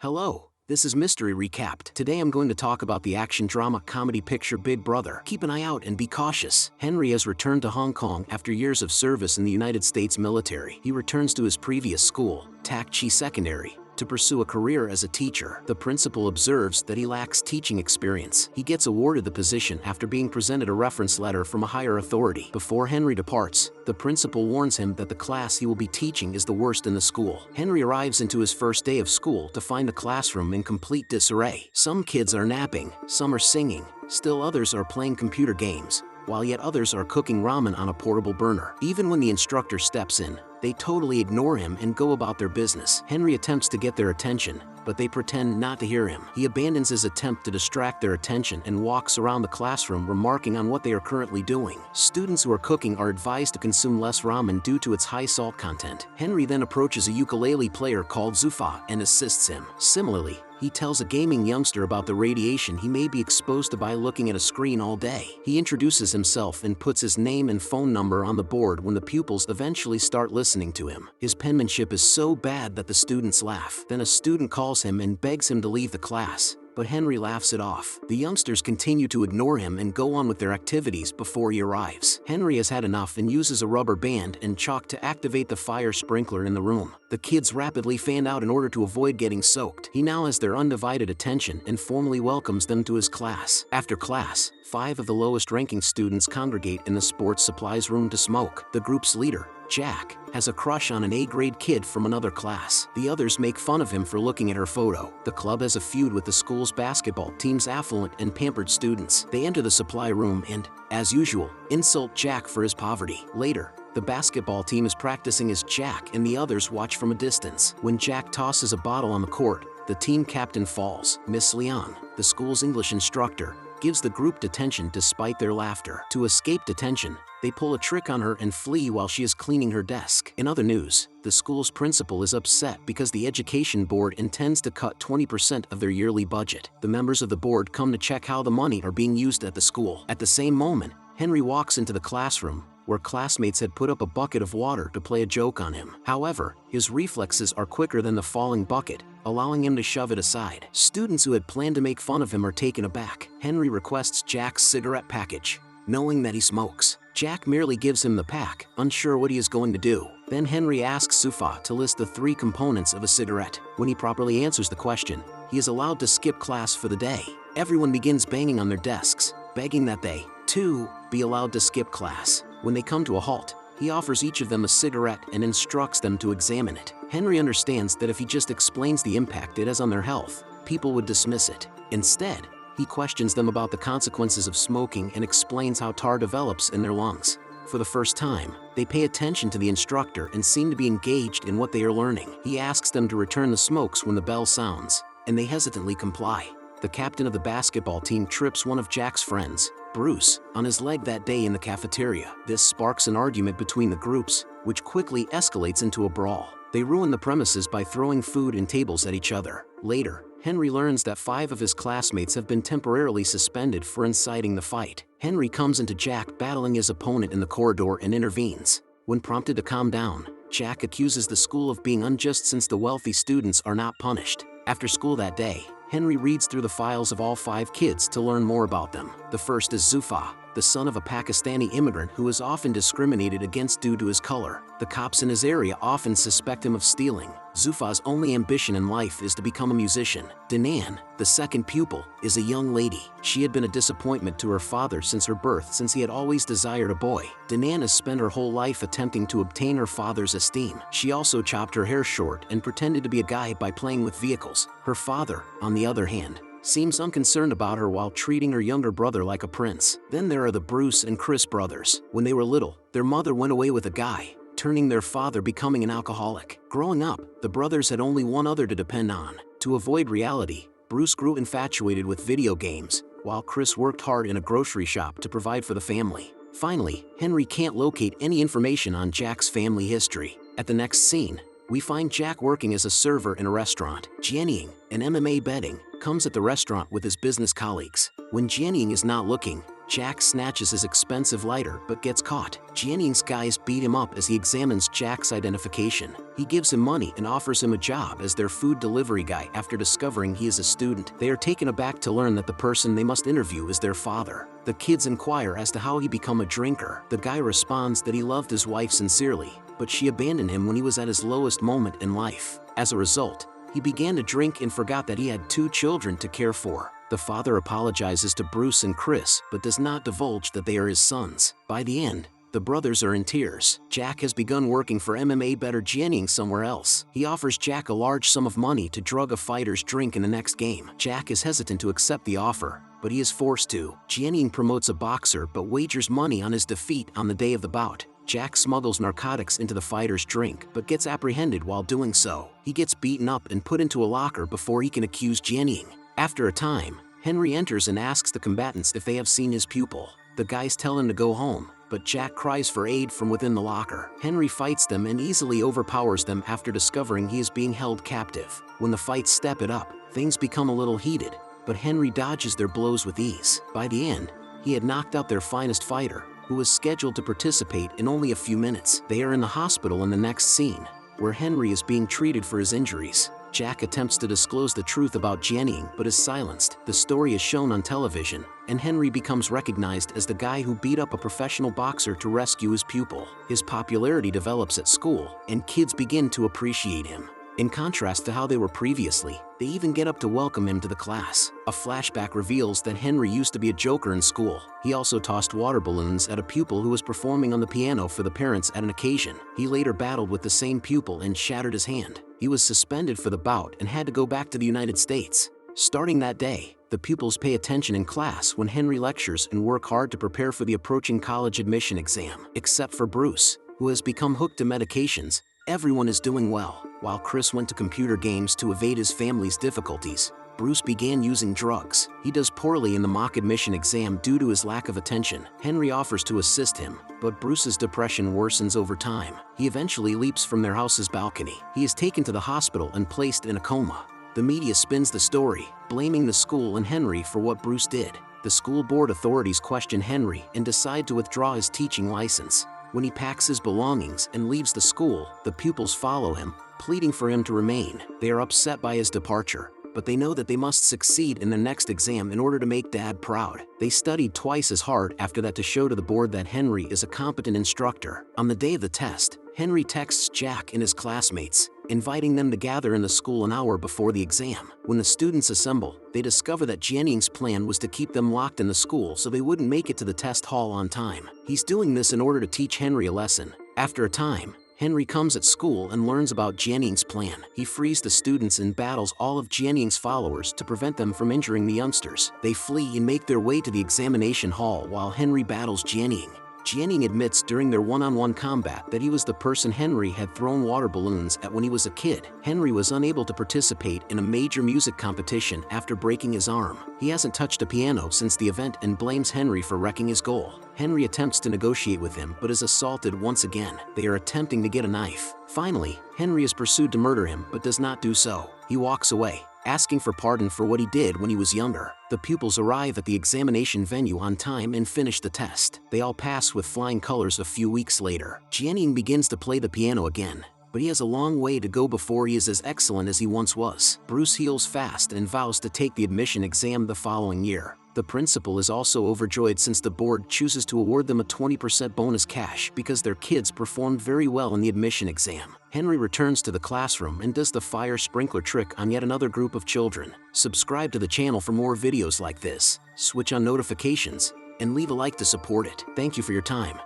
Hello, this is Mystery Recapped. Today I'm going to talk about the action drama comedy picture Big Brother. Keep an eye out and be cautious. Henry has returned to Hong Kong after years of service in the United States military. He returns to his previous school, Tak Chi Secondary, to pursue a career as a teacher. The principal observes that he lacks teaching experience. He gets awarded the position after being presented a reference letter from a higher authority. Before Henry departs, the principal warns him that the class he will be teaching is the worst in the school. Henry arrives into his first day of school to find the classroom in complete disarray. Some kids are napping, some are singing, still others are playing computer games, while yet others are cooking ramen on a portable burner. Even when the instructor steps in, they totally ignore him and go about their business. Henry attempts to get their attention, but they pretend not to hear him. He abandons his attempt to distract their attention and walks around the classroom remarking on what they are currently doing. Students who are cooking are advised to consume less ramen due to its high salt content. Henry then approaches a ukulele player called Zufa and assists him. Similarly, he tells a gaming youngster about the radiation he may be exposed to by looking at a screen all day. He introduces himself and puts his name and phone number on the board when the pupils eventually start listening to him. His penmanship is so bad that the students laugh. Then a student calls him and begs him to leave the class, but Henry laughs it off. The youngsters continue to ignore him and go on with their activities before he arrives. Henry has had enough and uses a rubber band and chalk to activate the fire sprinkler in the room. The kids rapidly fan out in order to avoid getting soaked. He now has their undivided attention and formally welcomes them to his class. After class, 5 of the lowest-ranking students congregate in the sports supplies room to smoke. The group's leader, Jack, has a crush on an A-grade kid from another class. The others make fun of him for looking at her photo. The club has a feud with the school's basketball team's affluent and pampered students. They enter the supply room and, as usual, insult Jack for his poverty. Later, the basketball team is practicing as Jack and the others watch from a distance. When Jack tosses a bottle on the court, the team captain falls. Miss Leon, the school's English instructor, gives the group detention despite their laughter. To escape detention, they pull a trick on her and flee while she is cleaning her desk. In other news, the school's principal is upset because the education board intends to cut 20% of their yearly budget. The members of the board come to check how the money are being used at the school. At the same moment, Henry walks into the classroom, where classmates had put up a bucket of water to play a joke on him. However, his reflexes are quicker than the falling bucket, allowing him to shove it aside. Students who had planned to make fun of him are taken aback. Henry requests Jack's cigarette package, knowing that he smokes. Jack merely gives him the pack, unsure what he is going to do. Then Henry asks Sufa to list the 3 components of a cigarette. When he properly answers the question, he is allowed to skip class for the day. Everyone begins banging on their desks, begging that they, too, be allowed to skip class. When they come to a halt, he offers each of them a cigarette and instructs them to examine it. Henry understands that if he just explains the impact it has on their health, people would dismiss it. Instead, he questions them about the consequences of smoking and explains how tar develops in their lungs. For the first time, they pay attention to the instructor and seem to be engaged in what they are learning. He asks them to return the smokes when the bell sounds, and they hesitantly comply. The captain of the basketball team trips one of Jack's friends, Bruce, on his leg that day in the cafeteria. This sparks an argument between the groups, which quickly escalates into a brawl. They ruin the premises by throwing food and tables at each other. Later, Henry learns that 5 of his classmates have been temporarily suspended for inciting the fight. Henry comes into Jack battling his opponent in the corridor and intervenes. When prompted to calm down, Jack accuses the school of being unjust since the wealthy students are not punished. After school that day, Henry reads through the files of all 5 kids to learn more about them. The first is Zufa, the son of a Pakistani immigrant who is often discriminated against due to his color. The cops in his area often suspect him of stealing. Zufa's only ambition in life is to become a musician. Danan, the second pupil, is a young lady. She had been a disappointment to her father since her birth, since he had always desired a boy. Danan has spent her whole life attempting to obtain her father's esteem. She also chopped her hair short and pretended to be a guy by playing with vehicles. Her father, on the other hand, seems unconcerned about her while treating her younger brother like a prince. Then there are the Bruce and Chris brothers. When they were little, their mother went away with a guy, turning their father becoming an alcoholic. Growing up, the brothers had only one other to depend on. To avoid reality, Bruce grew infatuated with video games, while Chris worked hard in a grocery shop to provide for the family. Finally, Henry can't locate any information on Jack's family history. At the next scene, we find Jack working as a server in a restaurant. Jianying, an MMA betting, comes at the restaurant with his business colleagues. When Jianying is not looking, Jack snatches his expensive lighter but gets caught. Jianying's guys beat him up as he examines Jack's identification. He gives him money and offers him a job as their food delivery guy after discovering he is a student. They are taken aback to learn that the person they must interview is their father. The kids inquire as to how he became a drinker. The guy responds that he loved his wife sincerely, but she abandoned him when he was at his lowest moment in life. As a result, he began to drink and forgot that he had 2 children to care for. The father apologizes to Bruce and Chris, but does not divulge that they are his sons. By the end, the brothers are in tears. Jack has begun working for MMA better Jianying somewhere else. He offers Jack a large sum of money to drug a fighter's drink in the next game. Jack is hesitant to accept the offer, but he is forced to. Jianying promotes a boxer but wagers money on his defeat on the day of the bout. Jack smuggles narcotics into the fighter's drink but gets apprehended while doing so. He gets beaten up and put into a locker before he can accuse Jianying. After a time, Henry enters and asks the combatants if they have seen his pupil. The guys tell him to go home, but Jack cries for aid from within the locker. Henry fights them and easily overpowers them after discovering he is being held captive. When the fights step it up, things become a little heated, but Henry dodges their blows with ease. By the end, he had knocked out their finest fighter, who was scheduled to participate in only a few minutes. They are in the hospital in the next scene, where Henry is being treated for his injuries. Jack attempts to disclose the truth about Jianying but is silenced. The story is shown on television, and Henry becomes recognized as the guy who beat up a professional boxer to rescue his pupil. His popularity develops at school, and kids begin to appreciate him. In contrast to how they were previously, they even get up to welcome him to the class. A flashback reveals that Henry used to be a joker in school. He also tossed water balloons at a pupil who was performing on the piano for the parents at an occasion. He later battled with the same pupil and shattered his hand. He was suspended for the bout and had to go back to the United States. Starting that day, the pupils pay attention in class when Henry lectures and work hard to prepare for the approaching college admission exam. Except for Bruce, who has become hooked to medications, everyone is doing well. While Chris went to computer games to evade his family's difficulties, Bruce began using drugs. He does poorly in the mock admission exam due to his lack of attention. Henry offers to assist him, but Bruce's depression worsens over time. He eventually leaps from their house's balcony. He is taken to the hospital and placed in a coma. The media spins the story, blaming the school and Henry for what Bruce did. The school board authorities question Henry and decide to withdraw his teaching license. When he packs his belongings and leaves the school, the pupils follow him, pleading for him to remain. They are upset by his departure, but they know that they must succeed in their next exam in order to make Dad proud. They studied twice as hard after that to show to the board that Henry is a competent instructor. On the day of the test, Henry texts Jack and his classmates, inviting them to gather in the school an hour before the exam. When the students assemble, they discover that Jianying's plan was to keep them locked in the school so they wouldn't make it to the test hall on time. He's doing this in order to teach Henry a lesson. After a time, Henry comes at school and learns about Jianying's plan. He frees the students and battles all of Jianying's followers to prevent them from injuring the youngsters. They flee and make their way to the examination hall while Henry battles Jianying. Jianying admits during their one-on-one combat that he was the person Henry had thrown water balloons at when he was a kid. Henry was unable to participate in a major music competition after breaking his arm. He hasn't touched a piano since the event and blames Henry for wrecking his goal. Henry attempts to negotiate with him but is assaulted once again. They are attempting to get a knife. Finally, Henry is pursued to murder him but does not do so. He walks away, asking for pardon for what he did when he was younger. The pupils arrive at the examination venue on time and finish the test. They all pass with flying colors a few weeks later. Jianying begins to play the piano again, but he has a long way to go before he is as excellent as he once was. Bruce heals fast and vows to take the admission exam the following year. The principal is also overjoyed since the board chooses to award them a 20% bonus cash because their kids performed very well in the admission exam. Henry returns to the classroom and does the fire sprinkler trick on yet another group of children. Subscribe to the channel for more videos like this, switch on notifications, and leave a like to support it. Thank you for your time.